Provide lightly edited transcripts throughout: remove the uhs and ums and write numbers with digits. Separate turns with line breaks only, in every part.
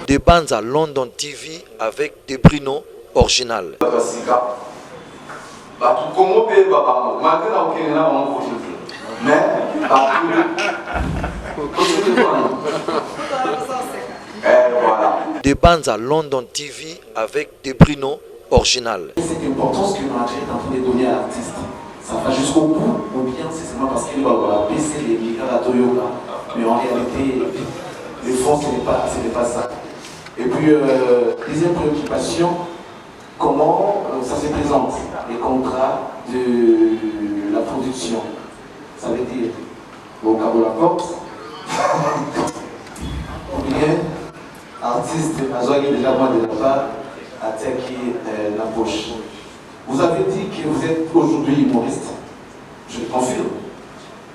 Des bandes à London TV avec des Bruno original. Des bandes à London TV avec des Bruno original.
Cette importance que Madrid est en train de donner à l'artiste, ça va jusqu'au bout, ou bien c'est seulement parce qu'il va baisser les milliards à Toyota, mais en réalité, le fond, ce n'est pas ça. Et puis, deuxième préoccupation, comment ça se présente, les contrats de la production. Ça veut dire, au cas de la porte, ou bien, artiste, à Zoïe déjà moins de la part, attaquer la poche. Vous avez dit que vous êtes aujourd'hui humoriste, je le confirme,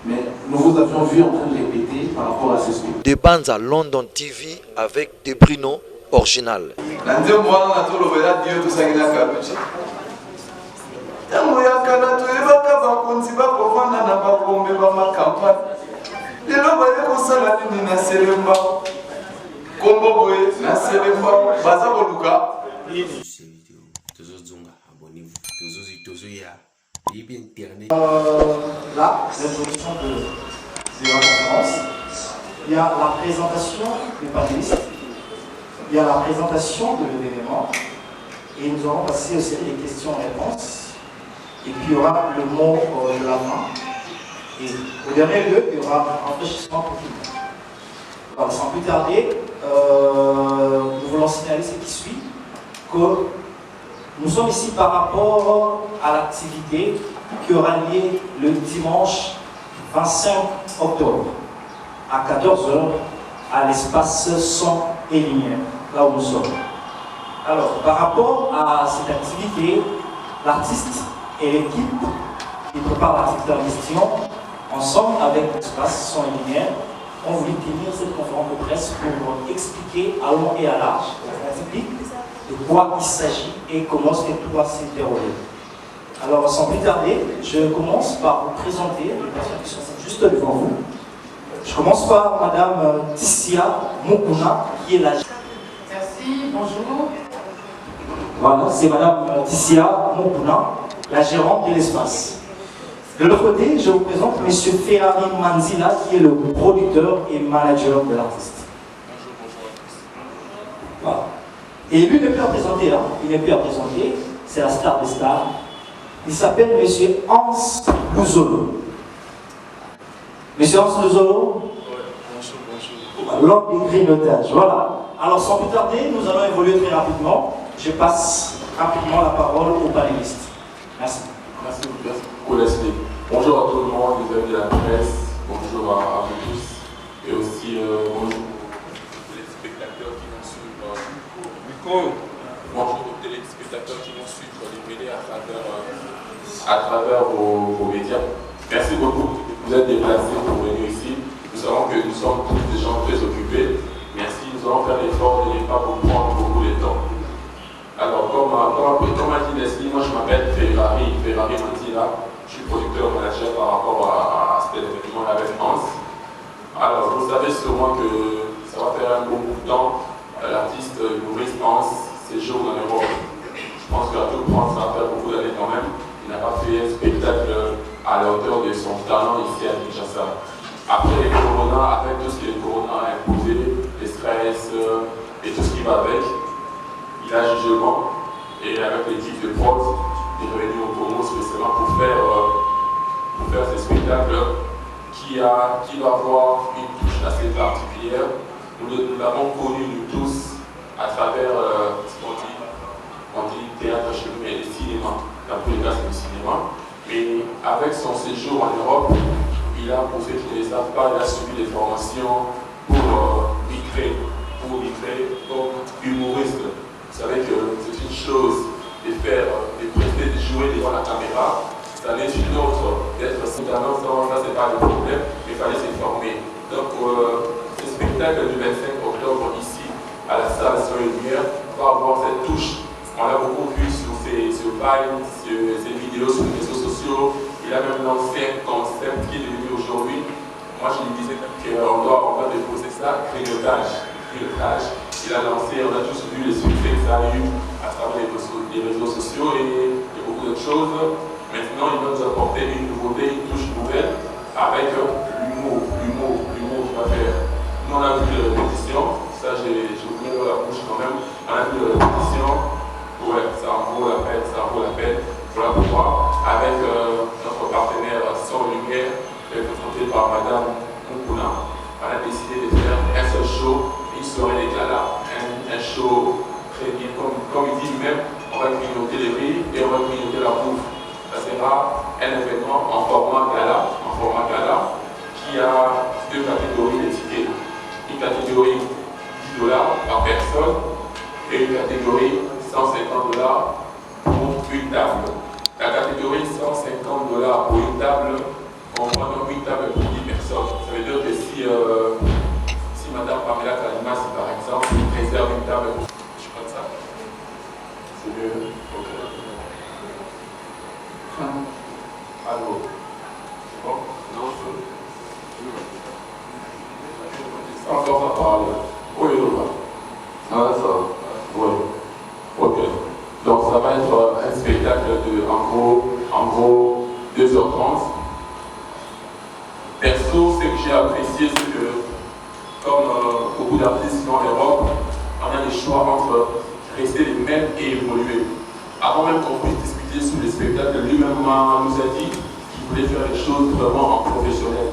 mais nous vous avions vu en train de répéter par rapport à ce spectacle.
Des bandes à London TV avec des Bruno original.
Là, l'introduction de la conférence, il y a la présentation des panélistes, il y a la présentation de l'événement, et nous allons passer aux séries des questions-réponses, et puis il y aura le mot de la fin, et au dernier lieu, il y aura un rafraîchissement pour tout le monde. Alors, sans plus tarder, nous voulons signaler ce qui suit, que nous sommes ici par rapport à l'activité qui aura lieu le dimanche 25 octobre à 14h à l'espace son et lumière, là où nous sommes. Alors, par rapport à cette activité, l'artiste et l'équipe qui prépare l'activité en question, ensemble avec l'espace son et lumière, ont voulu tenir cette conférence de presse pour expliquer à long et à large au public de quoi il s'agit et comment est-ce que tout va se dérouler. Alors, sans plus tarder, je commence par vous présenter les personnes qui sont juste devant vous. Je commence par Madame Tissia Mokuna, qui est la...
Merci, bonjour.
Voilà, c'est Madame Tissia Mokuna, la gérante de l'espace. De l'autre côté, je vous présente Monsieur Ferrari Manzila, qui est le producteur et manager de l'artiste. Voilà. Et lui, il n'est plus à présenter, hein. Il n'est plus à présenter, c'est la star des stars. Il s'appelle Monsieur Hans Luzolo. Monsieur Hans Luzolo, l'homme du grignotage. Voilà. Alors, sans plus tarder, nous allons évoluer très rapidement. Je passe rapidement la parole aux panélistes. Merci.
Merci beaucoup, Leslie. Bonjour à tout le monde, les amis de la presse. Bonjour à vous tous. Et aussi, bonjour aux téléspectateurs qui nous suivent. Bonjour aux téléspectateurs qui nous suivent les mêlés à travers vos médias. Merci beaucoup. Vous êtes déplacés pour venir ici. Nous savons que nous sommes tous des gens très occupés. Merci, nous allons faire l'effort de ne pas vous prendre beaucoup de temps. Alors, comme a dit Leslie, moi je m'appelle Ferrari Mantila. Je suis producteur manager par rapport à cet événement avec France. Alors, vous savez sûrement que ça va faire un bon bout de temps. L'artiste humoriste France séjourne en Europe. Je pense qu'à tout prendre, ça va faire beaucoup d'années quand même. Il n'a pas fait un spectacle à la hauteur de son talent ici à Kinshasa. Après les corona, avec tout ce que le corona a imposé, les stress et tout ce qui va avec, il a jugé bon. Et avec l'équipe de prod, il est revenu au Congo spécialement pour faire ce spectacle qui va avoir une touche assez particulière. Nous l'avons connu nous tous à travers ce qu'on dit théâtre chez nous, mais le cinéma. Dans tous les cas, c'est le cinéma. Mais avec son séjour en Europe, il a, pour ceux qui ne le savent pas, il a suivi des formations pour migrer comme humoriste. Vous savez que c'est une chose de prester, de jouer devant la caméra. Ça n'est une autre d'être spontané, ça c'est pas le problème, mais il fallait se former. Donc, ce spectacle du 25 octobre ici, à la salle Sur Lumière, va avoir cette touche. On l'a beaucoup vu sur Vine, ses vidéos sur les réseaux sociaux. Il a même lancé un concept qui est devenu aujourd'hui. Moi, je lui disais qu'on doit déposer ça, grignotage. Il a lancé, on a tous vu les succès que ça a eu à travers les réseaux sociaux et beaucoup d'autres choses. Maintenant, il va nous apporter une nouveauté, une touche nouvelle avec l'humour qui va faire. Nous, on a vu la répétition, ça j'ai oublié dans la bouche quand même. On a vu la répétition, ouais, ça en vaut la peine. Voilà pourquoi, avec notre partenaire Son Lumière, présenté par Madame Moukouna, on a décidé de faire un seul show, une soirée des galas, un show très bien, comme il dit lui-même, on va grignoter les riz et on va grignoter la bouffe. Ça sera un événement en format gala, qui a deux catégories de tickets. Une catégorie $10 par personne et une catégorie $150 pour une table. La catégorie $150 pour une table, on prend donc une table pour 10 personnes. Ça veut dire que si Madame Pamela Kalima, si par exemple, réserve une table pour... Je crois que ça. C'est mieux. Ok. Allô. C'est bon? Non, c'est encore à parler. Oui, ah, ça. Oui. Ok. Donc ça va être un spectacle de en gros 2h30. Perso, ce que j'ai apprécié, c'est que comme beaucoup d'artistes en Europe, on a les choix entre rester les mêmes et évoluer. Avant même qu'on puisse discuter sur les spectacles, lui-même nous a dit qu'il voulait faire les choses vraiment en professionnel.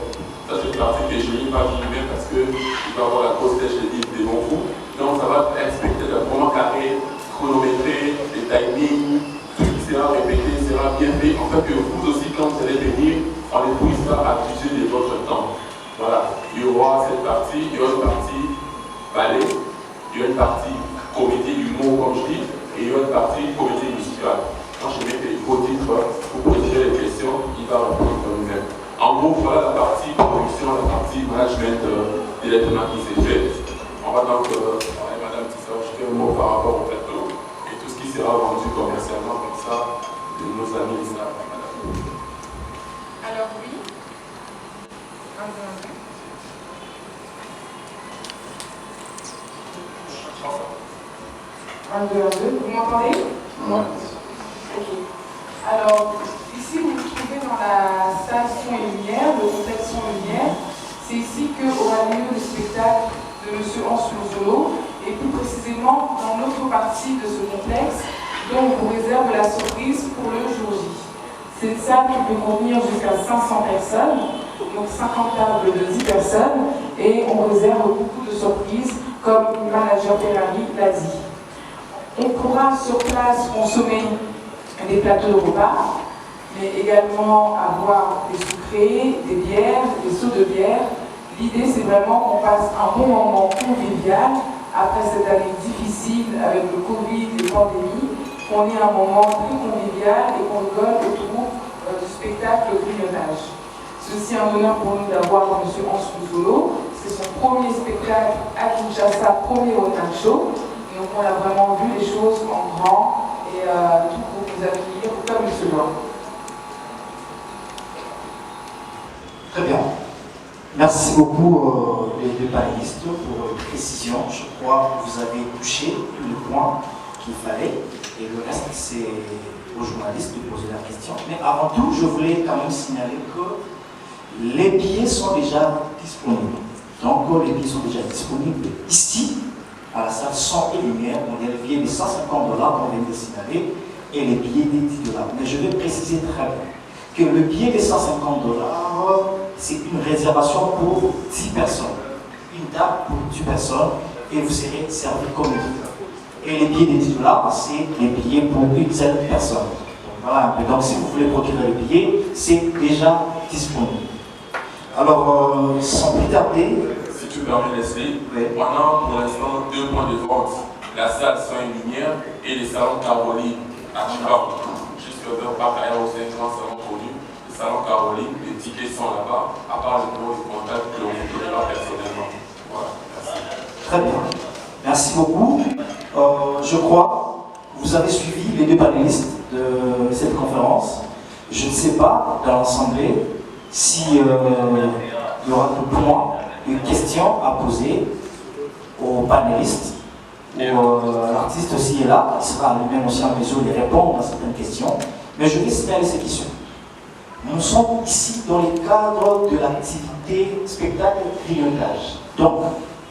Ça c'est une partie que je n'ai pas dit lui-même parce qu'il va avoir la grosse tête, je l'ai dit, des bons fous. Donc ça va être un spectacle vraiment carré, chronométré, les timings, tout qui sera répété, sera bien fait. En fait que vous aussi, quand vous allez venir, on ne puisse pas abuser de votre temps. Voilà, il y aura cette partie, il y aura une partie ballet, il y aura une partie comédie, humour comme je dis, et il y aura une partie comédie musicale. Quand je mets les gros titres, vous posez les questions, il va répondre lui-même. En gros, voilà la partie production, la partie management directement qui s'est faite. On va donc parler, Madame Tissa, ajouter un mot par rapport au plateau et tout ce qui sera vendu commercialement comme ça de nos amis ici.
Alors oui. 1, 2, 1, 2. Vous m'entendez?
Oui.
Ok. Alors, ici, vous vous trouvez dans la salle Son et Lumière, le complexe Son et Lumière. C'est ici qu'aura lieu le spectacle de M. Hans Lozolo, et plus précisément dans l'autre partie de ce complexe, dont on vous réserve la surprise pour le jour J. C'est une salle qui peut contenir jusqu'à 500 personnes, donc 50 tables de 10 personnes, et on réserve beaucoup de surprises, comme le manager Ferrari l'a dit. On pourra sur place consommer des plateaux de repas, mais également avoir des sucrés, des bières, des seaux de bière. L'idée, c'est vraiment qu'on passe un bon moment convivial après cette année difficile avec le Covid et la pandémie, qu'on ait un moment très convivial et qu'on rigole autour du spectacle grignotage. C'est aussi un honneur pour nous d'avoir M. Hans Lozolo. C'est son premier spectacle à Kinshasa, premier Rotan Show. Donc on a vraiment vu les choses en grand et tout pour vous accueillir comme il se doit.
Très bien. Merci beaucoup les deux panélistes pour les précisions. Je crois que vous avez touché tous les points qu'il fallait. Et le reste, c'est aux journalistes de poser la question. Mais avant tout, je voulais quand même signaler que les billets sont déjà disponibles. Donc les billets sont déjà disponibles ici, à la salle Son et Lumière. On a les billets de $150 qu'on vient de signaler et les billets de $10. Mais je vais préciser très bien que le billet de $150, c'est une réservation pour 10 personnes. Une table pour 10 personnes et vous serez servi comme il. Et les billets de $10, c'est les billets pour une seule personne. Donc, voilà un peu. Donc si vous voulez procurer le billet, c'est déjà disponible. Alors, sans plus tarder...
Si tu permets, Leslie,
oui.
On a pour l'instant 2 points de vente. La salle Son et Lumière et les salons Caroline à Chicago. Juste au parc aérien, c'est un grand salon connu. Le salon Caroline, les tickets sont là-bas, à part le numéro de contact que l'on vous donnera personnellement. Voilà, merci.
Très bien. Merci beaucoup. Je crois que vous avez suivi les deux panélistes. de cette conférence. Je ne sais pas, dans l'Assemblée, s'il y aura de points, de questions à poser aux panélistes. L'artiste aussi est là, il sera lui-même aussi en mesure de répondre à certaines questions. Mais je vais signaler ces questions. Nous sommes ici dans le cadre de l'activité spectacle grignotage. Donc,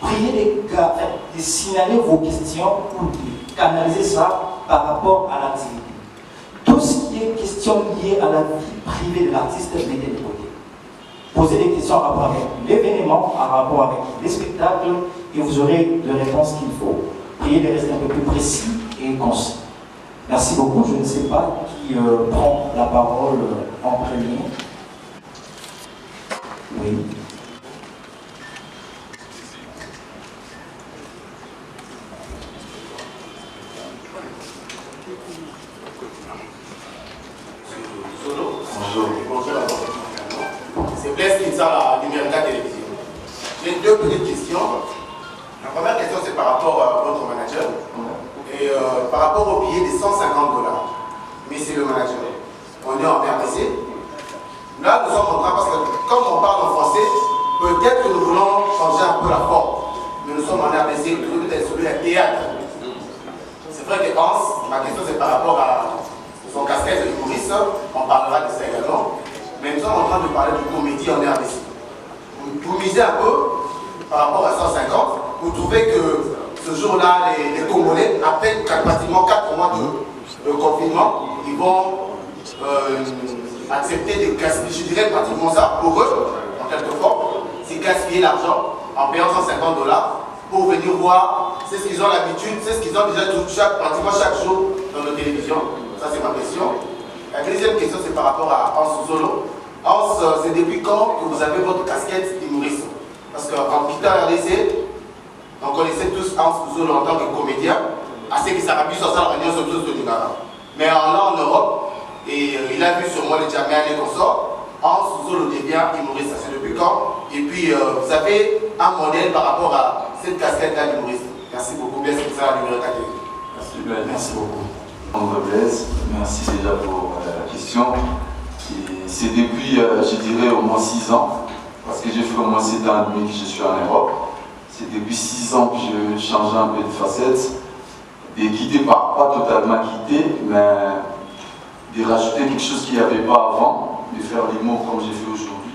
priez de signaler vos questions ou de canaliser ça par rapport à l'activité. Tout ce qui est question liée à la vie privée de l'artiste, mettez de côté. Posez des questions en rapport avec l'événement, en rapport avec les spectacles, et vous aurez les réponses qu'il faut. Priez de rester un peu plus précis et concis. Merci beaucoup. Je ne sais pas qui prend la parole en premier. Oui.
C'est Blaise Kinsa, la Numérica Télévision. J'ai deux petites questions. La première question, c'est par rapport à votre manager. Et par rapport au billet de $150. Mais c'est le manager. On est en RDC. Là, nous sommes en train, parce que comme on parle en français, peut-être que nous voulons changer un peu la forme. Mais nous sommes en RDC, nous devons être sur le théâtre. C'est vrai que Hans, ma question c'est par rapport à son casquette de humoriste, on parlera de ça également. Mais nous sommes en train de parler de comédie en RDC. Vous misez un peu par rapport à 150, vous trouvez que ce jour-là, les Congolais, après pratiquement 4 mois de confinement, ils vont accepter de gaspiller, je dirais pratiquement ça, pour eux, en quelque sorte, c'est gaspiller l'argent en payant $150 pour venir voir, c'est ce qu'ils ont l'habitude, c'est ce qu'ils ont déjà pratiquement chaque jour dans nos télévisions. Ça, c'est ma question. La deuxième question, c'est par rapport à Hans Zolo. Hans, c'est depuis quand que vous avez votre casquette d'humoriste? Parce qu'en quittant RDC, on connaissait tous Hans Zolo en tant que comédien, assez que ça a pu sortir la réunion sur tous de Nigara. Mais là en Europe, et il a vu sur moi les Jamiens et qu'on sort, Hans Zolo devient humoriste. C'est depuis quand? Et puis, vous avez un modèle par rapport à cette casquette-là d'humoriste. Merci beaucoup, Blaise, c'est ça la numéro 4.
Merci Blaise.
Merci beaucoup.
André Blaise, merci déjà pour la question. C'est depuis, je dirais, au moins 6 ans, parce que j'ai fait au moins 7 ans et demi que je suis en Europe. C'est depuis 6 ans que je change un peu de facette, de quitter, pas totalement quitter, mais de rajouter quelque chose qu'il n'y avait pas avant, de faire l'humour comme j'ai fait aujourd'hui.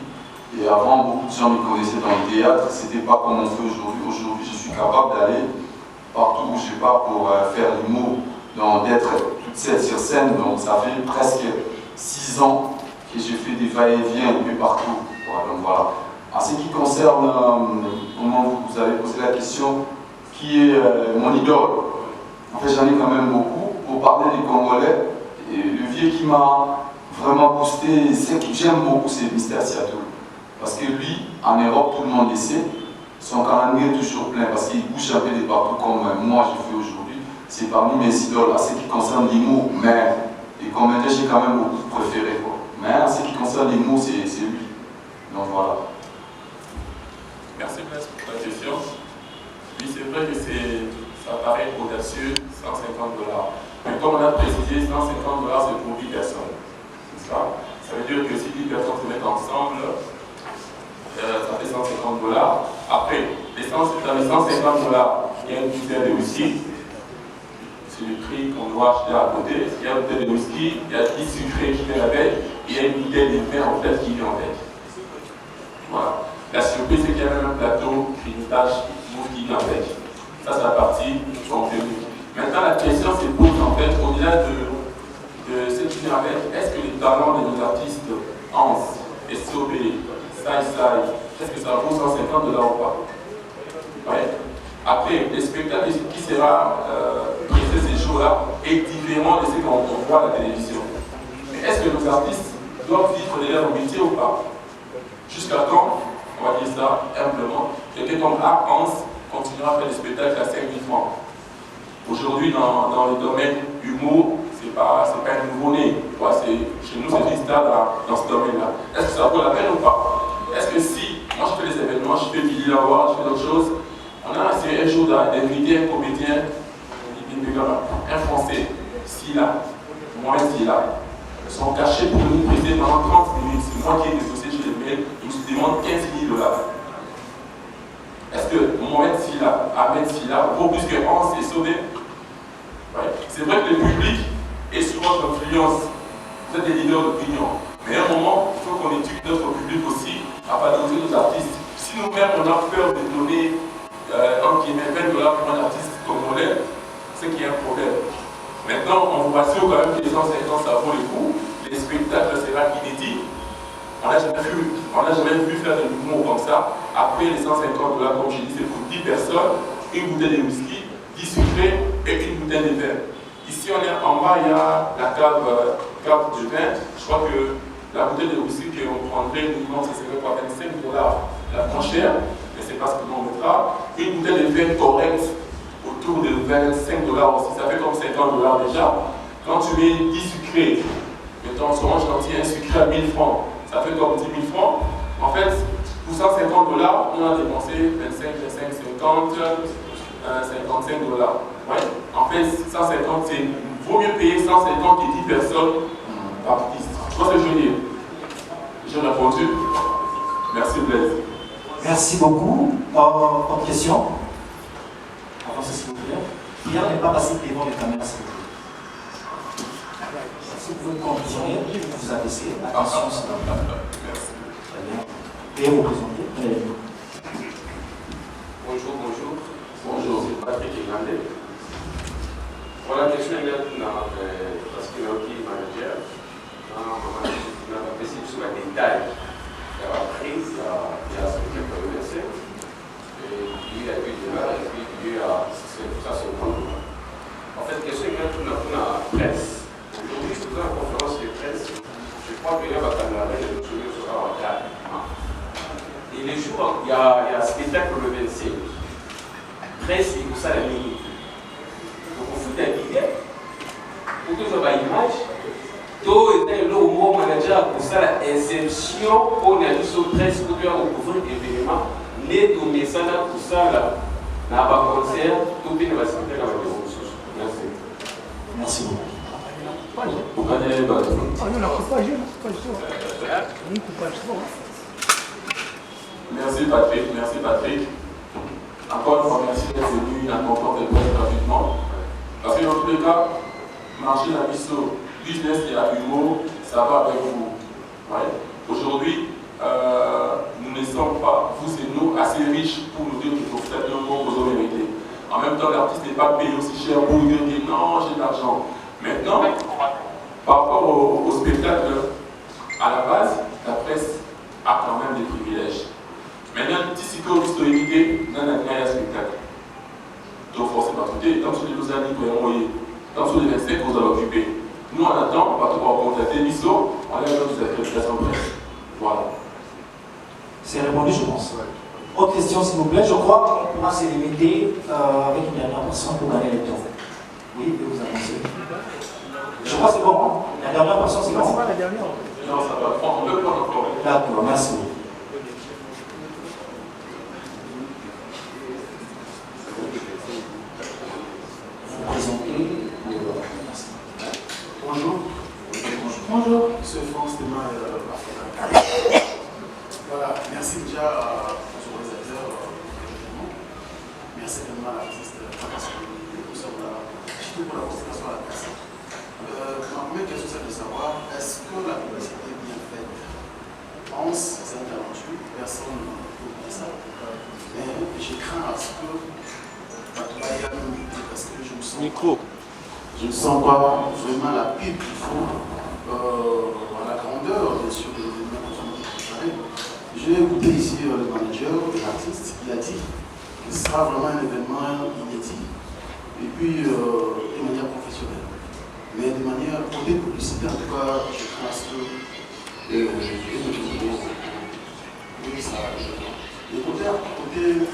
Et avant, beaucoup de gens me connaissaient dans le théâtre, c'était pas comme on fait aujourd'hui. Aujourd'hui, je suis capable d'aller partout où je pars pour faire l'humour, d'être toute seule sur scène. Donc ça fait presque 6 ans que je fais des va-et-vient un peu partout. Donc voilà. En ce qui concerne, comment vous avez posé la question, qui est mon idole? En fait, j'en ai quand même beaucoup. Pour parler des Congolais, et le vieux qui m'a vraiment boosté, c'est que j'aime beaucoup, c'est Mr. Seattle. Parce que lui, en Europe, tout le monde le sait, son calendrier est toujours plein parce qu'il bouge un peu de partout comme moi j'ai fait aujourd'hui. C'est parmi mes idoles en ce qui concerne l'humour, mais les comédiens, j'ai quand même beaucoup préféré. Mais en ce qui concerne l'humour, c'est lui. Donc voilà.
Merci Blaise pour ta question. Oui, c'est vrai que ça paraît audacieux, $150. Mais comme on a précisé, $150 c'est pour 10 personnes. C'est ça? Ça veut dire que si 10 personnes se mettent ensemble, ça fait $150. Après, dans les $150, il y a une bouteille de whisky. C'est le prix qu'on doit acheter à côté. Il y a une bouteille de whisky, il y a 10 sucrés qui viennent avec, et il y a une bouteille de vin en fait qui vient avec. Voilà. La surprise, c'est qu'il y a même un plateau grignotage qui vient avec. Ça, c'est la partie contenu. Maintenant, la question se pose en fait, au-delà de ce qui vient avec, est-ce que les talents de nos artistes, Hans, SOB, Sai, est-ce que ça vaut $150 ou pas? Ouais. Après, le spectacle qui sera présé ces jours-là est différent de ce qu'on voit à la télévision. Mais est-ce que nos artistes doivent vivre de leur métier ou pas? Jusqu'à quand, on va dire ça humblement, quelqu'un comme Hans continuera à faire des spectacles à 5 000 francs. Aujourd'hui, dans le domaine humour, c'est pas un nouveau-né. Chez nous, c'est une star dans ce domaine-là. Est-ce que ça vaut la peine ou pas? Est-ce que si, moi je fais des événements, je fais Billy Lavoie, je fais d'autres choses, on a essayé un jour d'inviter un comédien, un Français, Silla, Mohamed Silla, sont cachés pour nous prêter pendant 30 minutes. C'est moi qui ai négocié chez les mails, ils me demandent 15 000 $. Est-ce que Mohamed Silla, Ahmed Silla, vaut plus que 11 est sauvé? Ouais. C'est vrai que le public est sous votre influence. Vous êtes des leaders d'opinion. Mais à un moment, il faut qu'on éduque notre public aussi à valoriser nos artistes. Si nous-mêmes on a peur de donner entre guillemets 20 $ pour un artiste congolais, c'est qu'il y a un problème. Maintenant, on vous rassure quand même que les 150 ça vaut le coup. Les spectacles sera inédit. On n'a jamais vu faire de mouvements comme ça. Après les 150 $, comme je dis, c'est pour 10 personnes, une bouteille de whisky, 10 sucrés et une bouteille de vin. Ici, on est en bas, il y a la cave de vin. Je crois que la bouteille de whisky qu'on prendrait uniquement, ça serait pas 25 $, la moins chère, mais c'est pas ce que l'on mettra. Une bouteille de vin correcte, autour de 25 $ aussi, ça fait comme 50 $ déjà. Quand tu mets 10 sucrés, mettons, on se range quand il y a un sucré à 1000 francs, ça fait comme 10 000 francs. En fait, pour 150 $, on a dépensé 25, 50, 55 $. Ouais. En fait, 150, c'est vaut mieux payer 150 et 10 personnes par artiste. Je pense que je veux dire. J'ai répondu. Merci Blaise.
Merci beaucoup. Autre question? Avancez s'il vous plaît. Pierre n'est pas passé devant les caméras, s'il vous plaît. Si vous pouvez continuer, vous abaissez. Attention, s'il vous plaît. Très bien. Et vous présentez.
Bonjour, bonjour.
Bonjour.
C'est Patrick Irlandais. Voilà, question est là, parce que le manager, on a passé sur la détail. Il y a la prise, il y a ce qu'il y a le verset, et puis il y a eu de là, et puis il y a ça, c'est le temps. En fait, question est là, pour la presse. Aujourd'hui, je faisais une conférence de presse, je crois que là, la caméra de l'autre sera en retard. Et les jours, il y a un spectacle le 25. Presse, il faut ça la minute. Donc, on fout un billet, pour que ça va image, tout est là au mot manager pour ça la insertion pour la mise au presse pour couvrir l'événement, les données ça là pour ça là, n'a pas concert, tout bien va se mettre dans les ressources. Merci.
Merci beaucoup.
Vous connaissez les bases. Merci Patrick, merci Patrick. Encore une fois, merci d'être venu à mon compte de presse gratuitement. Parce que dans tous les cas, marcher la mission, business et à humour, ça va avec vous. Ouais. Aujourd'hui, nous ne sommes pas, vous et nous, assez riches pour nous dire qu'il faut faire un bon vous mérité. En même temps, l'artiste n'est pas payé aussi cher pour nous dire non, j'ai de l'argent. Maintenant, par rapport au spectacle, à la base, la presse a quand même des privilèges. Maintenant, d'ici que vous soyez évité, nous avons un spectacle. Donc, forcément, tout est, comme sur les années que vous avez envoyé, comme sur les 25 que vous allez occuper. Nous, on attend, partout pour contacter l'ISO, on a besoin de cette accréditation presse. Voilà.
C'est répondu, je pense. Autre question, s'il vous plaît. Je crois qu'on pourra se limiter avec une dernière personne pour gagner le temps. Oui, vous avancez. Je crois que c'est bon. Hein? La dernière personne, c'est bon.
C'est pas la dernière. Non, ça va prendre, on peut prendre encore.
D'accord, merci. Vous présentez.
Bonjour.
Bonjour.
Monsieur France Théma, voilà, merci déjà aux organisateurs. Merci également à l'artiste surtout pour la considération à la personne. Ma première question, c'est de savoir, est-ce que la publicité est bien faite? Je pense, c'est un talentueux, personne ne peut oublier ça. Mais je crains à ce que il y a une unité parce que je me sens.
Micro.
Je ne sens pas vraiment la pub qu'il faut à la grandeur, bien sûr, de l'événement qu'on a préparé. J'ai écouté ici le manager, l'artiste, qui a dit que ce sera vraiment un événement inédit et puis de manière professionnelle. Mais de manière côté publicité, en tout cas, je pense que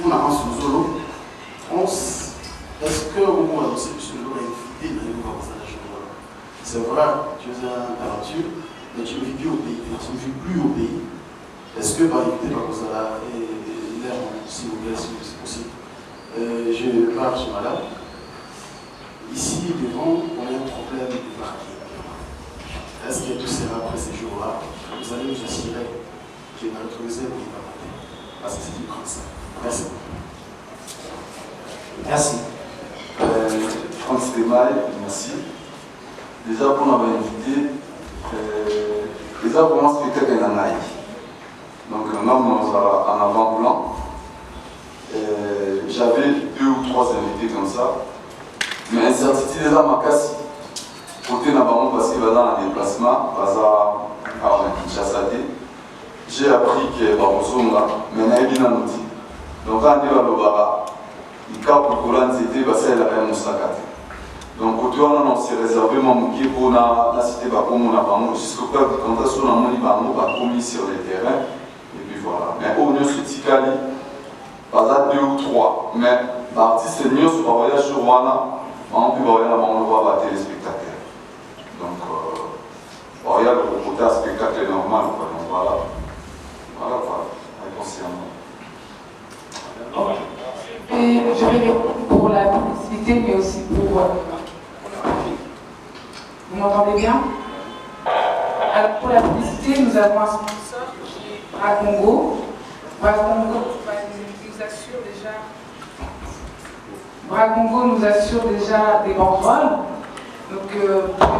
on avance sur Zolo, est-ce qu'on peut annoncer que Zolo a invité dans les nouveaux passages? C'est vrai, tu es un talentueux, mais tu ne vis plus au pays, tu ne vis plus au pays. Est-ce que va inviter par cause là et l'air, s'il vous plaît, si c'est possible? Je pars chez madame. Ici, devant, on a un problème de parking.
reste quelques séries après ces jours-là, vous allez nous assurer qu'il va autoriser ou il va pas. Parce que c'est du principe. Merci. Merci.
Franck Stémail, merci. Déjà, pour m'avoir invité, déjà pour moi, c'était quelqu'un en aïe. Donc, même en avant-plan, j'avais 2 ou 3 invités comme ça. Mais incertitude déjà m'a cassé. Côté Navarro, parce qu'il va dans un déplacement, à Kinshasa, j'ai appris que Barosonga, maintenant il est dans l'outil. Donc, quand on est à l'Obara, il capte le Coran, c'était parce qu'il avait un moussakate. Donc, côté on s'est réservé mon pour la cité Bakomo, jusqu'au peuple du contrat sur la monnaie commis sur le terrain. Et puis voilà. Mais au mieux, ce Tikali, pas 2 ou 3. Mais l'artiste est mieux sur le voyage sur Rwanda, on peut voir on le voit à téléspectateurs. Donc, il y a le côté spectacle normal. Donc voilà. Voilà, la réponse est en moi.
Et je vais répondre pour la publicité, mais aussi pour... Vous m'entendez bien? Alors, pour la publicité, nous avons un sponsor qui est Bracongo. Bracongo nous assure déjà des banderoles. Donc,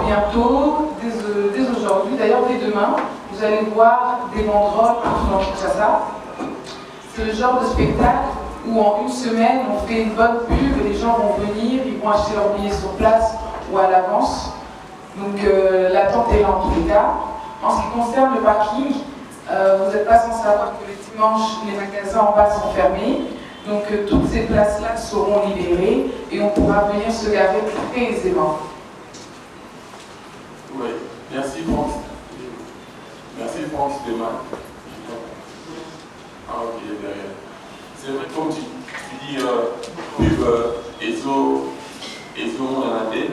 bientôt, dès aujourd'hui, d'ailleurs dès demain, vous allez voir des banderoles partout dans Kinshasa. C'est le genre de spectacle où en une semaine, on fait une bonne pub, les gens vont venir, ils vont acheter leurs billets sur place ou à l'avance. Donc l'attente est là en tous les cas. En ce qui concerne le parking, vous n'êtes pas sans savoir que le dimanche, les magasins en bas sont fermés. Donc toutes ces places-là seront libérées et on pourra venir se garer très aisément.
Oui, merci Franck. Merci Franck Stémail. Ah ok, il est derrière. C'est vrai, comme tu dis, pub ESO Monanate,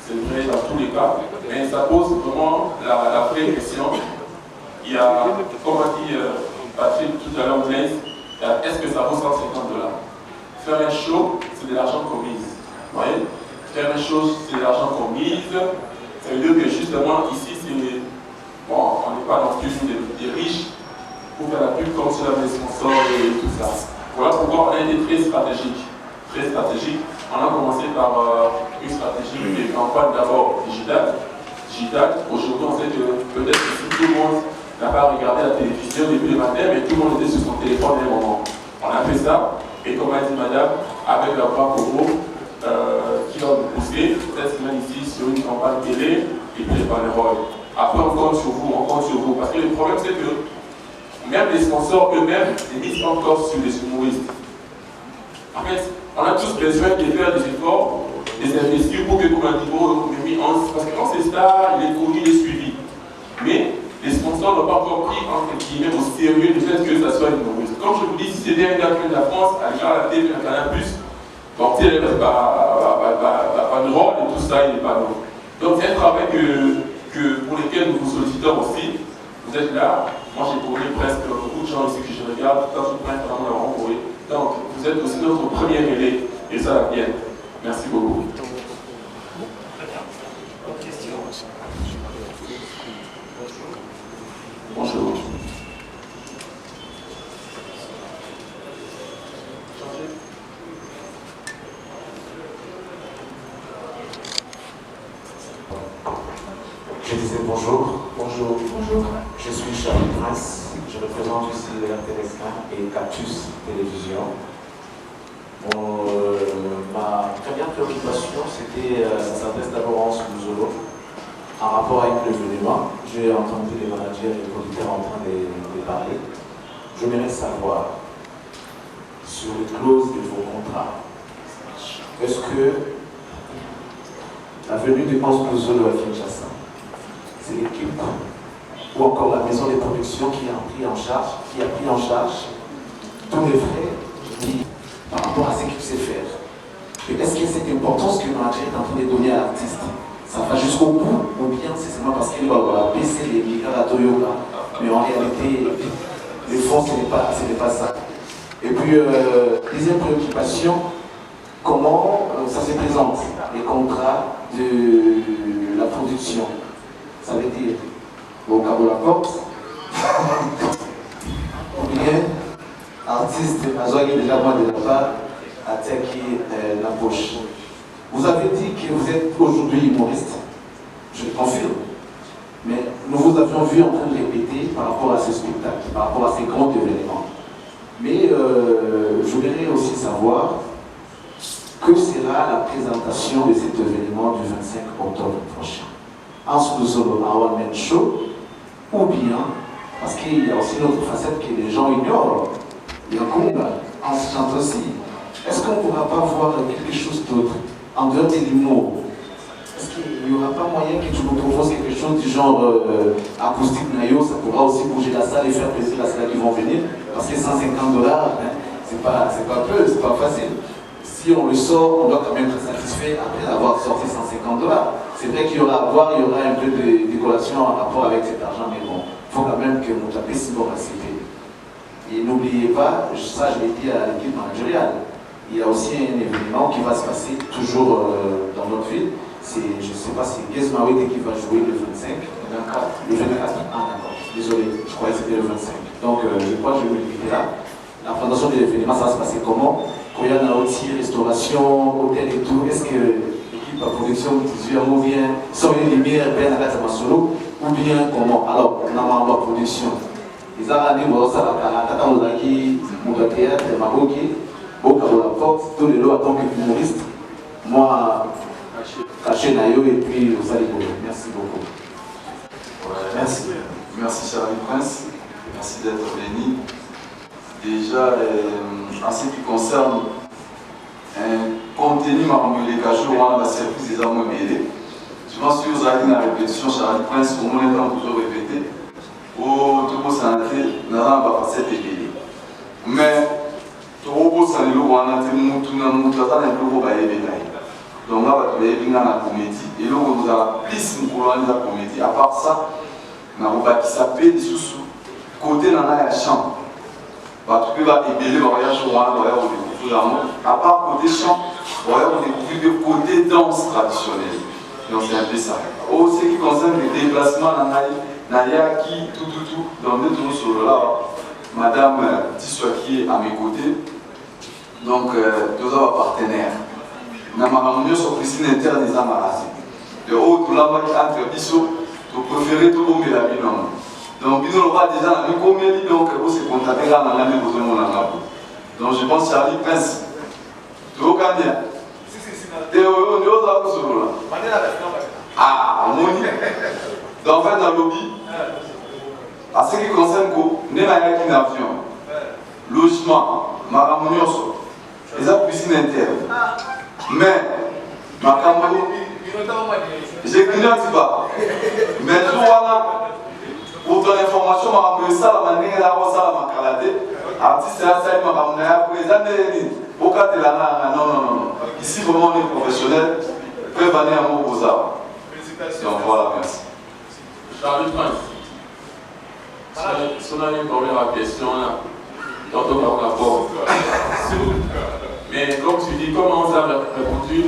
c'est vrai dans tous les cas, mais ça pose vraiment la vraie question. Il y a, comme a dit Patrick tout à l'heure, est-ce que ça vaut 150 $? Faire un show, c'est de l'argent qu'on mise. Vous voyez? Faire un show, c'est de l'argent qu'on mise. Ça veut dire que justement, ici, c'est. Bon, on n'est pas non plus des riches pour faire la pub comme sur la sponsors et tout ça. Voilà pourquoi on a été très stratégique. Très stratégique. On a commencé par une stratégie de campagne d'abord digitale. Aujourd'hui, on sait que peut-être que si tout le monde n'a pas regardé la télévision depuis le matin, mais tout le monde était sur son téléphone à un moment. On a fait ça, et comme a dit madame, avec la voix Coco, qui va nous pousser, cette semaine ici, sur une campagne télé, et puis les banderoles. Après, on compte sur vous, parce que le problème, c'est que même les sponsors eux-mêmes, ils misent encore sur les humoristes. En fait, on a tous besoin de faire des efforts, des investir pour que, comme un niveau, parce que quand c'est star, il est connu, il est suivi. Mais les sponsors n'ont pas encore pris entre guillemets au sérieux le fait que ça soit une humoriste. Comme je vous dis, si c'était un gars de la France, à la télé, un Canal+, donc c'est pas drôle et tout ça, il n'est pas drôle. Donc c'est un travail pour lequel nous vous sollicitons aussi. Vous êtes là, moi j'ai connu presque beaucoup de gens ici que je regarde, quand je prends vraiment la rencontrer. Donc vous êtes aussi notre premier relais, et ça la mienne. Merci beaucoup. Bonjour.
Je disais bonjour.
Bonjour.
Je suis Charles Prince. Je représente ici RTL1 et Cactus Télévision. Ma première préoccupation, c'était, ça s'adresse d'abord à Hans Louzolo. En rapport avec l'événement, j'ai entendu les managers et les producteurs en train de parler. J'aimerais savoir, sur les clauses de vos contrats, est-ce que la venue de Hans Louzolo à Kinshasa, c'est l'équipe ou encore la maison de production qui a pris en charge tous les frais par rapport à ce qu'il sait faire? Est-ce que cette importance que le manager est en train de donner à l'artiste, ça va jusqu'au bout, ou bien c'est seulement parce qu'il va baisser les milliards à Toyota, mais en réalité, le fond, ce n'est pas ça. Et puis, deuxième préoccupation, comment ça se présente, les contrats de la production? ça veut dire au cabo la porte, ou bien artiste, Azoagi déjà moi de la part, attaquer la poche. Vous avez dit que vous êtes aujourd'hui humoriste, je le confirme, mais nous vous avions vu en train de répéter par rapport à ce spectacle, par rapport à ces grands événements. Mais je voudrais aussi savoir que sera la présentation de cet événement du 25 octobre prochain. En sous-solo à One Man Show, ou bien, parce qu'il y a aussi une autre facette que les gens ignorent, il y a Conga, on se chante aussi. Est-ce qu'on ne pourra pas voir quelque chose d'autre en dehors de l'humour? Est-ce qu'il n'y aura pas moyen que tu nous proposes quelque chose du genre acoustique Nayo? Ça pourra aussi bouger la salle et faire plaisir à ceux qui vont venir. Parce que $150, hein, c'est pas peu, c'est pas facile. Si on le sort, on doit quand même être satisfait après avoir sorti $150. C'est vrai qu'il y aura à boire, il y aura un peu de décoration en rapport avec cet argent, mais bon, il faut quand même que nous tapions si bon accepter. Et n'oubliez pas, ça je l'ai dit à l'équipe managériale, il y a aussi un événement qui va se passer toujours dans notre ville. Je ne sais pas si Gez Mawete qui va jouer le 25. Le 24. Ah d'accord, désolé, je croyais que c'était le 25. Donc je crois que je vais me limiter là. La présentation de l'événement, ça va se passer comment? Koya Naoti, restauration, hôtel et tout. Est-ce que l'équipe de production ou bien sans une lumière, bien à la solo, ou bien comment? Alors, on a ma production. Ils ont dit, bon, ça va, quand on a dit, mon théâtre, ma hockey, au cas où la porte, tous les lots en tant qu'humoriste. Moi, caché Nayo et puis vous allez vous. Merci beaucoup.
Ouais, merci. Merci Charlie Prince. Merci d'être venu. Déjà, en ce qui concerne un contenu, les cachets, on a service des armes mêlées. Je pense que vous avez une répétition, Charlie Prince, au moins on toujours répété. Au tout santé, nous avons pas fait des mais tout ça, nous avons été donc là, vous avez bien la comédie. Et là, on a plus de la comédie. À part ça, on a qui s'appelle sous côté dans la chambre. Parce que va ébeler, on va découvrir à part côté chant, on va découvrir le côté danse traditionnelle. Donc c'est un peu ça. Au ce qui concerne les déplacements, Naya qui tout, dans deux tours sur là, Madame Tissoua qui est à mes côtés. Donc, nous avons partenaires. Nous avons sur piscine interne des Amarasi. Le haut, tout là-bas, entre Bissot, tu préfères tout le monde la vie. Donc, nous avons déjà la vie comédie, donc, vous se contacter là, dans la vie, vous avez donc, je pense Charlie Prince. Tu vois quand bien? Et on est aux arbres sur là. Ah, on y est. Donc, en fait, dans le lobby, à ce qui concerne quoi, nous avons un avion, logement, maramonioso, les piscine interne. Mais, ma caméra, j'ai grignoté pas. Mais tout voilà, pour ton information, je vais ça la manière de ma calade. Artiste, c'est ça, je vais non. Ici, vraiment, on est professionnel. Peut venir à mon beaux arts. Donc voilà, merci.
Charlie Prince, si on a une première question là, tantôt par rapport. Mais comme tu dis, comment ça va répondu?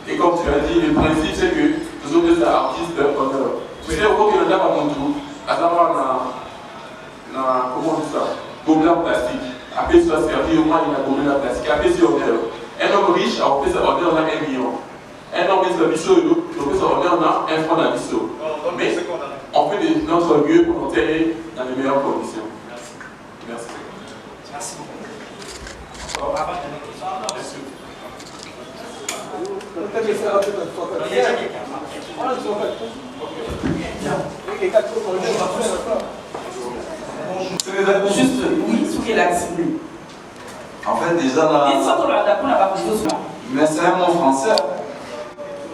Et comme tu as dit, le principe c'est que toujours des artistes, tu sais, au que le gars va mon tour, à savoir, comment on dit ça? Gobelin plastique. Après, ça se servir, au moins il y a gobelin plastique. Après, c'est honneur. Un homme riche, on fait ça honneur, on a 1 million. Un homme qui se biseau, on fait ça honneur, on a 1 franc dans biseau. Mais on fait notre mieux pour enterrer dans les meilleures conditions. Merci.
Merci beaucoup.
Juste, oui, ce qu'il a accepté.
En fait, déjà, mais c'est un mot français.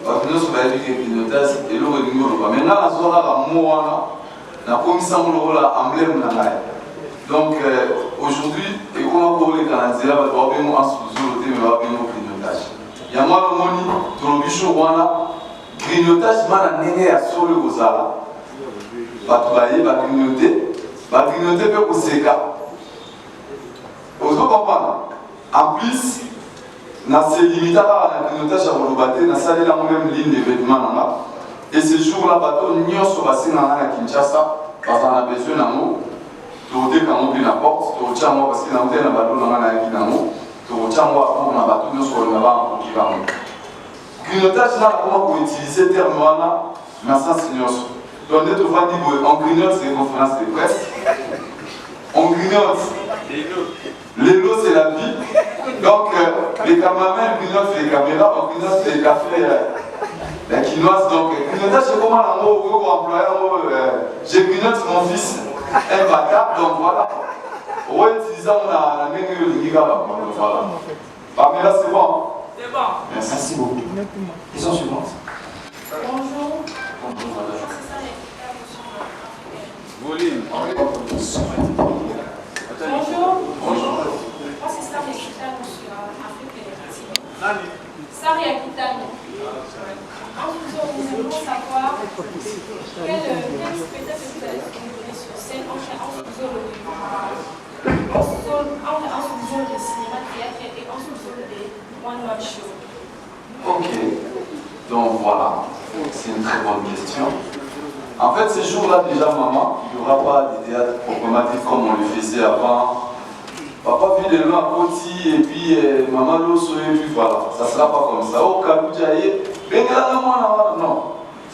Parce que nous sommes avec les pilotages et le renouveau. Maintenant, la zone a un mot, la commission a emblème. Donc, aujourd'hui, et comment pour les Canadiens, on va voir en sous-zoloté, mais on va voir au grignotage. Il y a moi le moni, dans le bichot, grignotage, je à sur le Gozala. Va travailler, va grignoter, peut vous sécar. Vous comprenez? En plus, dans ces limites, la grignotage à vous battre, dans cette même ligne de vêtements, Et ce jour-là, bateau nyonso basinga na Kinshasa, parce qu'on a besoin d'un mot. Tu as quand on porte, tu as parce qu'il y a un bateau dans la Kinamo, tu as pour un bateau sur le navire qui va. Grignotage là, comment pour utiliser le terme là, mais sans signos. Donc, tu vois, on grignote, c'est une conférence de presse. On grignote. Les lots, c'est la vie. Donc, les caméramans grignotent les caméras, on grignote les cafés. La quinoise, donc, grignotage, c'est comment un mot employé, je grignote mon fils, un bâtard, donc voilà. On va utiliser la même voilà. Pamela, c'est bon.
C'est bon. Merci beaucoup. Question suivante.
Bonjour.
Bonjour, madame.
Volume. Bonjour. Bonjour. Moi, c'est Sari Akitano sur Afrique et Sari Akitano. Nous voulons savoir quel spectacle vous allez donner sur scène en sous-zone de cinéma, théâtre et en sous-zone de one-man show.
Ok, donc voilà, c'est une très bonne question. En fait, ces jours-là, déjà, maman, il n'y aura pas de théâtre proprement dit comme on le faisait avant. Papa vit de loin à Poti et puis maman l'osso et puis voilà, ça ne sera pas comme ça. Oh, Kaboudjaye, non.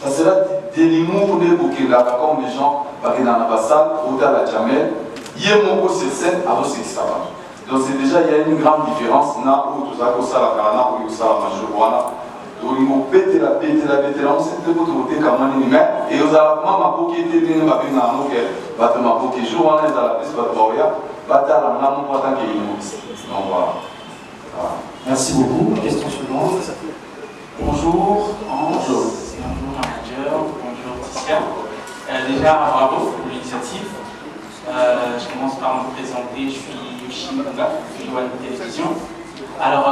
Ça sera de l'humour de Bukela, comme les gens, parce que dans la salle, au-delà de la Jamel, il y a mon beau sur scène, alors c'est ça va. Donc c'est déjà, il y a une grande différence, là où tout ça, où ça la carana, où ça la majorwana. Donc il faut péter la, on sait que vous avez quand même une main, et vous avez ma peau qui était bien, ma peau n'a pas de ma peau qui joue, on est à la piste, pas de barrière.
Merci beaucoup. Question suivante. Bonjour Ange, bonjour manager, bonjour Ticia. Déjà bravo pour l'initiative. Je commence par me présenter, je suis Yoshi Munga, je suis de télévision. Alors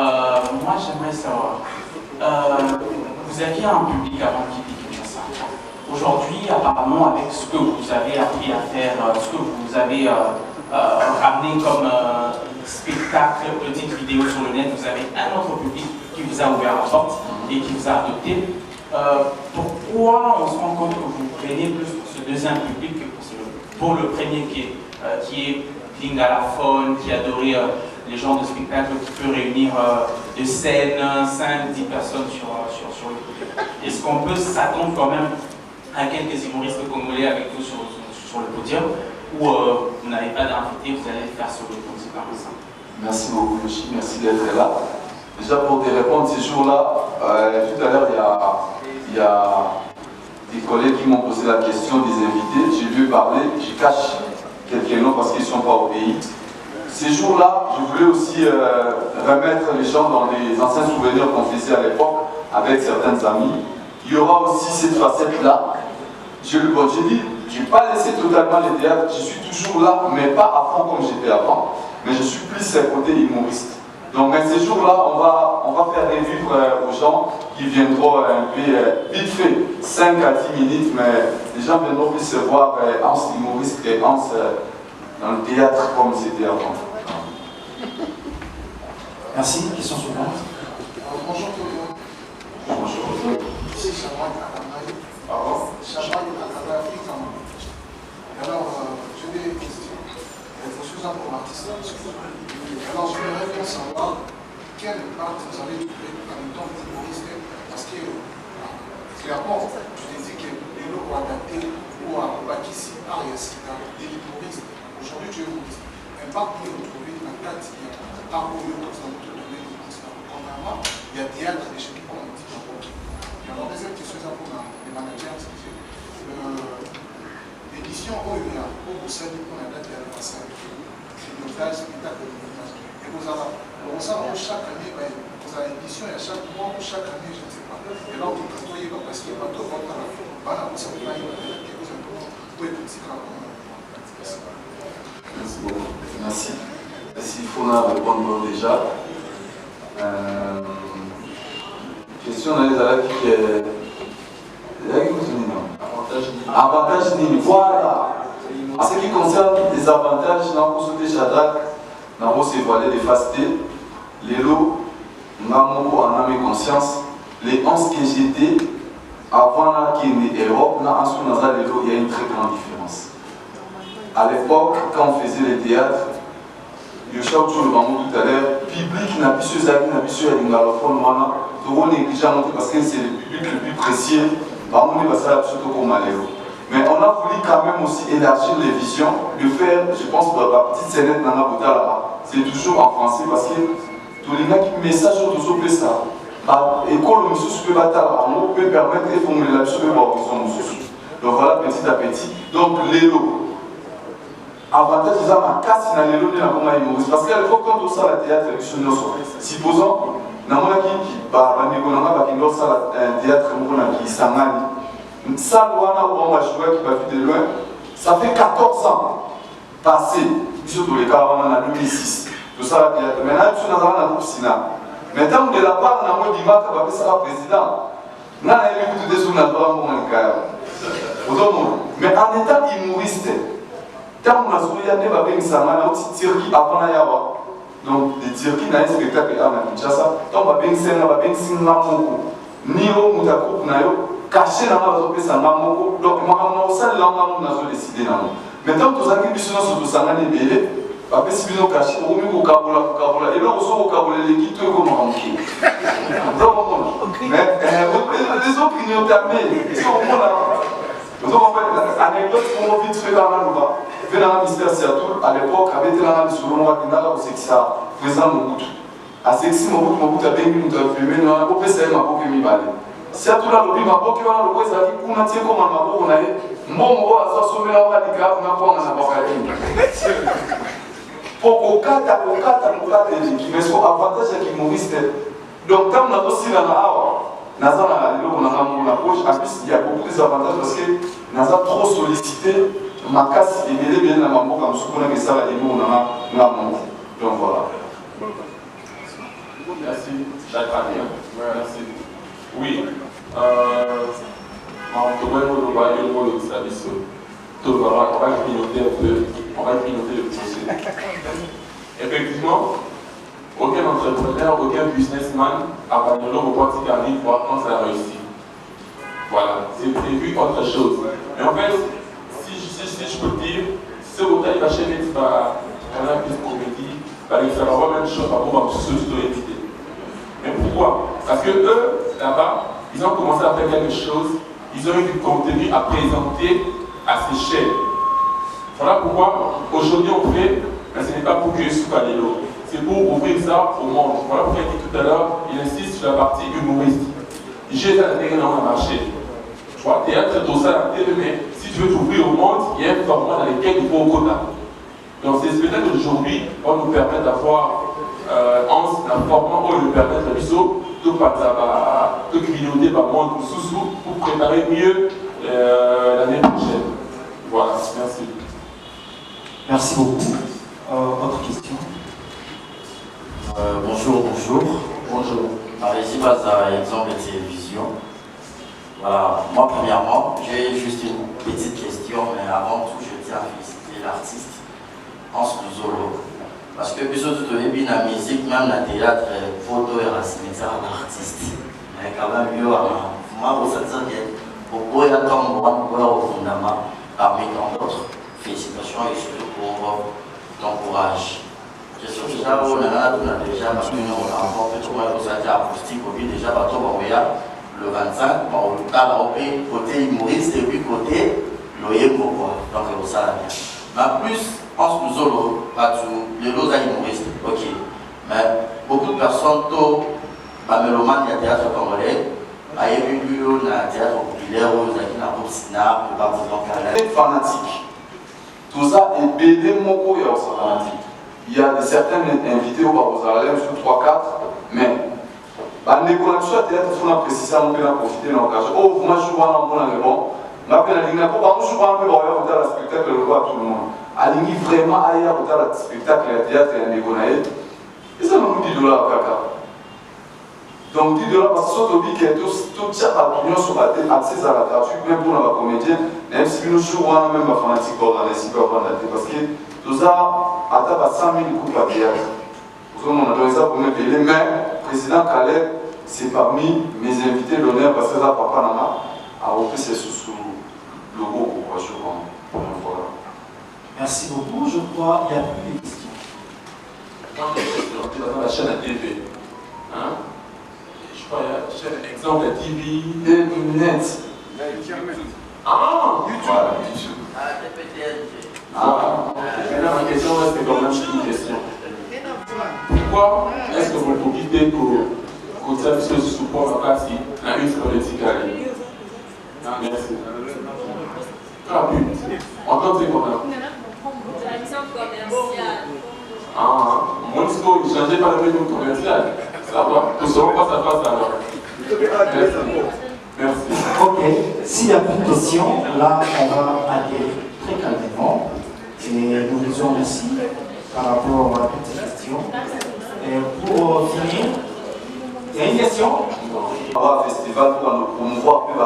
moi j'aimerais savoir, vous aviez un public avant de quitter Kinshasa. Aujourd'hui, apparemment, avec ce que vous avez appris à faire, ce que vous avez ramené comme spectacle, petite vidéo sur le net, vous avez un autre public qui vous a ouvert la porte et qui vous a adopté. Pourquoi on se rend compte que vous prenez plus pour ce deuxième public que pour le premier qui est lingalaphone, qui adorait les genres de spectacles qui peut réunir de scènes, 5-10 personnes sur le public. Est-ce qu'on peut s'attendre quand même à quelques humoristes congolais avec vous sur le podium, ou vous n'avez pas d'invité, vous allez faire sur le podium comme ça?
Merci beaucoup, Yoshi, merci d'être là. Déjà pour te répondre ces jours-là, tout à l'heure il y a des collègues qui m'ont posé la question des invités, j'ai vu parler, je cache quelques noms parce qu'ils ne sont pas au pays. Ces jours-là, je voulais aussi remettre les gens dans les anciens souvenirs qu'on faisait à l'époque avec certains amis. Il y aura aussi cette facette-là. Je dis, je n'ai pas laissé totalement les théâtres, je suis toujours là, mais pas à fond comme j'étais avant. Mais je suis plus côté humoriste. Donc ces jours-là, on va faire revivre aux gens qui viendront un peu vite fait, 5 à 10 minutes, mais les gens viendront plus se voir Hans humoriste et Hans dans le théâtre comme c'était avant.
Merci. Question suivante.
Bonjour tout le monde.
Bonjour.
Ici Chabran Kakanaï. Chabran Kakanaï. Alors, j'ai des questions. Je suis un bon artiste. Alors, je voudrais bien savoir quelle part vous avez trouvé en même temps d'humoriste, parce que clairement, je te dis que les lots ont adapté ou à Bakissi, Ariasika, des humoristes. Aujourd'hui, tu es humoriste. Un part pour retrouver un cadre qui est un peu mieux comme ça, contrairement, il y a des théâtres des chez qu'on dit. Et alors, deuxième question, c'est pour les managers, l'édition OUA, où vous savez qu'on a date à la façade, c'est le stage, spectacle de l'image. Et vous avez, chaque année, vous avez l'édition, et à chaque mois, ou chaque année, je ne sais pas. Et là, vous voyez, parce qu'il n'y a pas de vote à la fin, vous savez, vous pouvez petit travail.
Merci beaucoup. Merci. S'il faut répondre déjà. Question dans les alliés qui est. Avantage Nini. Voilà. En ce qui concerne les avantages, dans le côté Shadrach, dans le voilé de fasté, les lots, en âme et conscience, les 11 que j'étais, avant qu'il y ait l'Europe, il y a une très grande différence. À l'époque, quand on faisait les théâtres, je suis tout à l'heure, public n'a plus parce que c'est le public le plus précieux. Mais on a voulu quand même aussi élargir les visions, le faire, je pense, pour la petite scénette dans la là-bas. C'est toujours en français parce que tous les gens qui message autour de ça, l'école peut permettre de formuler la chose. Donc voilà, petit à petit. Donc l'élo. Avantage de ma casse dans l'élo de la humoriste. Parce qu'à l'époque, quand on sort la théâtre, supposons, dans mon équipe, un théâtre qui s'amène. Ça, qui va de loin, ça fait 14 ans passé, surtout les cas en 2006. Tout ça, maintenant, je suis dans un groupe Sina. Maintenant, de la part, on a dit que ça va président. On a eu des souvenirs mais en étant humoriste, tant qu'on a soulevé des babins, ça m'a dit Turquie avant la Yawa. Donc, des Turquie dans un spectacle à Kinshasa, tant qu'on a bien ni au Moutakou, caché dans la zone de Moko, donc on a décidé. Maintenant, tous les gens sur tout ça, on a des parce que si nous cachons, on a vocabulaire, et là, on a vocabulaire qui est comme un manqué. Mais les opinions terminées, ils sont au monde là. Donc, en fait, l'anecdote qu'on a vite fait dans la loi, fait dans le ministère Seattle, à l'époque, avec la sur le monde, il y a aussi que ça, président Mobutu. À Sexy, Mobutu a bien vu, nous avons filmé, nous avons fait ça, Mobutu est mal. Seattle a lobby, Mobutu a lobby, ça dit qu'on a tiré comme un Mobutu, on a dit, Mongo a sauvé la radical, on a pas un avocat. Pour qu'au cas mais son avantage est qu'il humoriste. Donc, quand on a aussi la en plus, il y a beaucoup d'avantages parce que nous avons trop sollicité ma casse et m'aider bien dans ma boue comme ce qu'on a mis ça et nous on a monté. Donc voilà.
Merci, chacun. Merci. Oui. On va piloter le procès. Effectivement, aucun entrepreneur, aucun businessman à Bangalore au Portugal arrive voir quand ça réussit. Voilà, c'est prévu autre chose. Mais en fait, si je peux dire, ce hôtel il va chez les Canal Plus Comédie, ça va avoir la même chose par rapport à ce que je dois éviter. Mais pourquoi? Parce que eux, là-bas, ils ont commencé à faire quelque chose, ils ont eu du contenu à présenter à ces chaînes. Voilà pourquoi aujourd'hui on fait, mais ce n'est pas pour que sous Kalelo, c'est pour ouvrir ça au monde. Voilà pourquoi il dit tout à l'heure, il insiste sur la partie humoriste. J'ai intérêt dans le marché. Tu vois, théâtre, tout ça, mais si tu veux t'ouvrir au monde, il y a un format dans lequel il faut au quota. Donc ces spectacles d'aujourd'hui vont nous permettre d'avoir un format où nous permettre de grignoter par monde sous pour préparer mieux l'année prochaine. Voilà, merci.
Merci beaucoup. Autre question?
Bonjour.
Bonjour.
Ici, à exemple de télévision. Voilà, moi premièrement, j'ai juste une petite question, mais avant tout, je tiens à féliciter l'artiste Hans Luzolo. Parce que puis surtout, la musique, même la théâtre, photo et la cimetière d'artiste. Mais quand même, mieux, moi, vous savez bien, pourquoi il y a tant de monde au fondament, parmi tant d'autres. Félicitations et surtout pour ton courage. Je suis déjà on a déjà parce que nous on a encore fait tout le monde acoustique au but déjà bateau le 25 on a côté humoriste et puis côté loyer pourquoi donc ça la bien. Mais plus en sous-solo pas tout les lots humoristes ok mais beaucoup de personnes tôt à mélomane il y a théâtre congolais à élu na théâtre populaire aux qui n'a pas cinéma pas vous
fanatique. Tout ça est BD Moko et fanatique. Il y a certains invités au Barozalem sur 3-4, mais les connexions à théâtre, il faut préciser, on peut en profiter dans l'occasion. Oh, moi je joue en bon, bon. Ma peine à l'ingénieur, pour je joue un peu dans le spectacle, le voit tout le monde. À l'ingénieur, vraiment ailleurs dans le spectacle, le théâtre et un dégonaï. Et ça nous dit $, caca. Donc $, parce que ce topic est tout ça à l'union sur la tête, accès à la gratuite, même pour la comédienne, même si nous jouons même à fanatique pour la parce que tout ça, à 100 000 coupes à théâtre. On a donné ça pour me payer, mais le président Khaled, c'est parmi mes invités d'honneur parce que ça, papa Nama, c'est sous logo pour jouer comme voilà.
Merci beaucoup. Je crois qu'il n'y a plus de questions.
Moi, j'ai une question dans la chaîne à TV. Hein? Je crois qu'il y a un exemple de TV.
Net.
Ah!
Voilà, YouTube.
Maintenant, ma question, c'est quand même une question. Pourquoi est-ce que vous profitez pour ça, puisque je suppose en cas si la une politique allait? Merci. Rapide. Entendez comment? Ah, moi, il faut changer par le menu commercial. Ça va? Nous ne saurons pas ça passe alors. Merci. Merci.
Ok, s'il n'y a plus de questions, là, on va aller très calmement. Et nous vous disons merci par rapport à toutes ces questions. Et pour finir, il y a une question?
On va un festival pour nous promouvoir plus à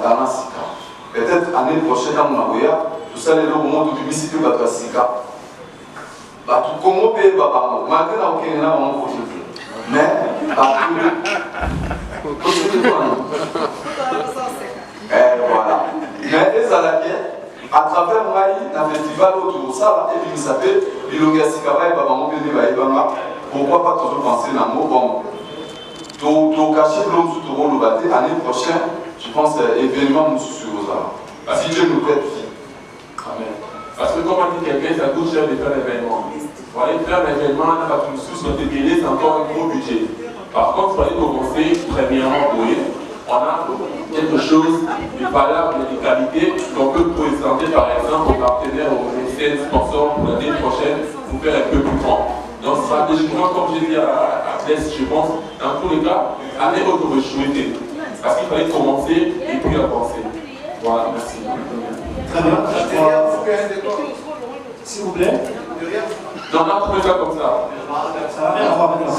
Ghana Sika. Peut-être l'année prochaine, à Mounaouya, tout ça, les gens vont tout publicité à Sika. Tout comment payer Baba, malgré la Okena, on va mais, voilà. Mais les Alakiens, à travers moi, un festival autour de ça, et puis il s'appelle Bilonga Sikaba et Baba Mobile Baïbanga. Pourquoi pas toujours penser dans le mot bon? Tout cacher l'homme sous tout rôle l'année prochaine, je pense événement nous sur ça. Si Dieu nous prête vie.
Amen. Parce que comme on dit quelqu'un, ça coûte cher de faire l'événement. Pour aller faire l'événement, on n'a pas tout sous notre télé, c'est encore un gros budget. Par contre, pour aller commencer, premièrement, on a quelque chose de valable et de qualité qu'on peut présenter par exemple aux partenaires, aux mécènes, sponsors pour l'année prochaine pour faire un peu plus grand. Donc stratégiquement, comme j'ai dit à Bless, je pense, dans tous les cas, aller auto-rechouetter. Parce qu'il fallait commencer et puis avancer. Voilà, merci.
Très bien. S'il vous plaît.
Non, on a trouvé ça comme ça.
Ça n'a rien à voir avec la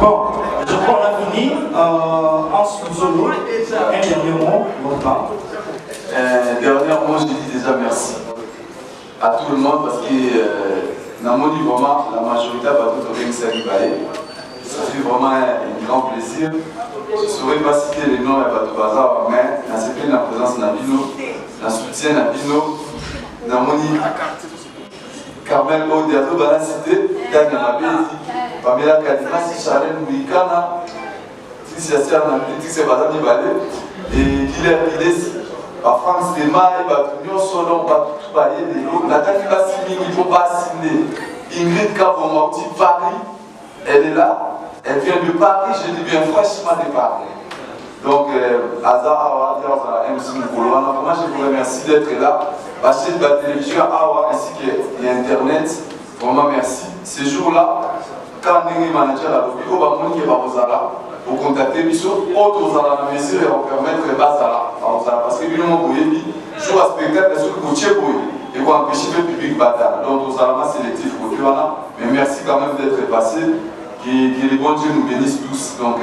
bon, je crois qu'on a fini. En solo, un dernier mot, votre part.
Dernièrement, je dis déjà merci à tout le monde parce que dans mon niveau, la majorité a battu le Ring Salibaye. Ça fait vraiment un grand plaisir. Je ne saurais pas citer les noms à Batou Bazar, mais dans cette la présence de Nabino, dans le soutien de Nabino, dans mon niveau. Carmel Odiato, dans la cité, Daniel Mabézi, Pamela Kadimasi, Charlène Mouikana, Tricia Napolitique, Bazar Nibalé, et Guilherme Guilesi. La France des mailles, l'Union Solon, tout bailler des lots. Nathalie Bassimi, il ne faut pas signer. Ingrid Kabomorti, Paris, elle est là. Elle vient de Paris, je dis bien fraîchement de Paris. Donc, Azar Awa, MC Moukolwana, vraiment je vous remercie d'être là. Passer de la télévision Awa ainsi que Internet, vraiment merci. Ces jours-là, quand on est manager à l'Obi, on va monter par Ozala. Pour contacter Bisso, autres dans la mesure et on permettre de base à parce que nous avons joue à spectacle sur le côté et pour empêcher le public bataille. Donc, nous allons sélectif pour tout mais merci quand même d'être passé. Que les bons dieux nous bénissent tous. Donc,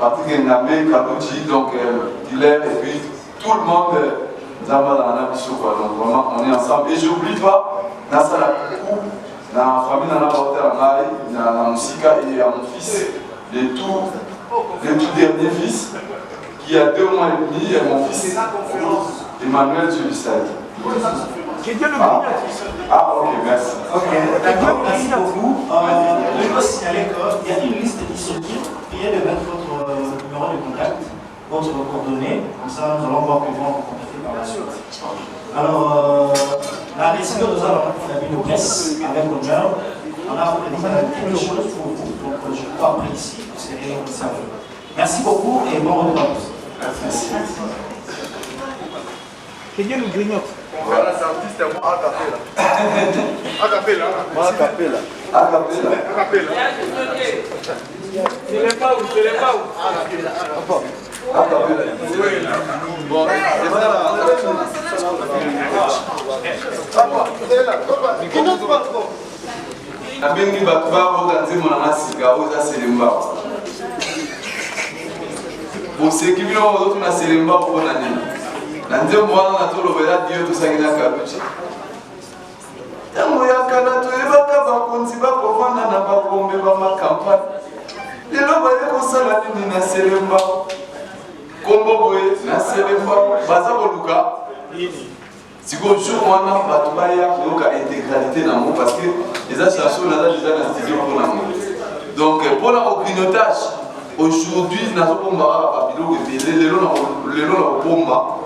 Patrick Ngamé, Kalouji, donc Hilaire et puis tout le monde dans la Bisso. Donc, vraiment, on est ensemble. Et je n'oublie pas, dans la coucou, dans la famille, dans la Bautère, dans la musique et à mon fils, le tout dernier fils, qui a 2 mois et demi, et mon fils, Emmanuel Julissaï. Ok, merci.
Ok, d'accord, merci beaucoup. Je dois signaler qu'il y a une liste disponible. Priez de mettre votre numéro de contact, votre coordonnée, comme ça nous allons voir comment vous contacter par la suite. Alors, la réciproque nous allons faire une presse avec l'honneur. On a quelque chose pour vous, donc je crois après ici, c'est ça. Merci beaucoup et bon retour à tous.
Merci.
Que Dieu nous grignote.
Voilà, c'est artiste, moi, à capella.
À capella. C'est les pas où, c'est les pas où.
Bon, c'est ça là.
Abengi bato baokanzi monanga sika oza selemba boseki bino ozotuna selemba mpona nini na nzembo wana natolobela dio tosangi na kaluci ntango ya kala toyebaka bakonzi bakovanda na bakombe bamakampani Les gens voyaient comme ça la ligne na Selemba. Combo boy, na Selemba, baza koluka. Si vous jour maintenant, Batubaya, donc intégralité dans le monde parce que les associations ont déjà institué pour la monde. Donc pour le grignotage, aujourd'hui, nous avons pas les lots au Pomba,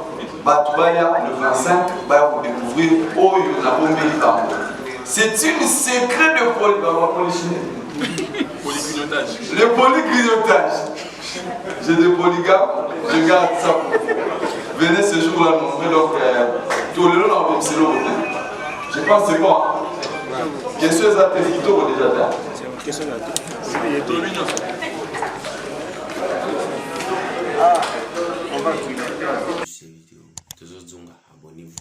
Batubaya, le 25, va vous découvrir où il y a un c'est une secret de polygrignotage. Le polygrignotage. J'ai des polygames, je garde ça pour vous. Venez ce jour-là, nous donc tout le long dans je pense que c'est bon. Question à tes photos déjà là. Question à on va abonnez-vous.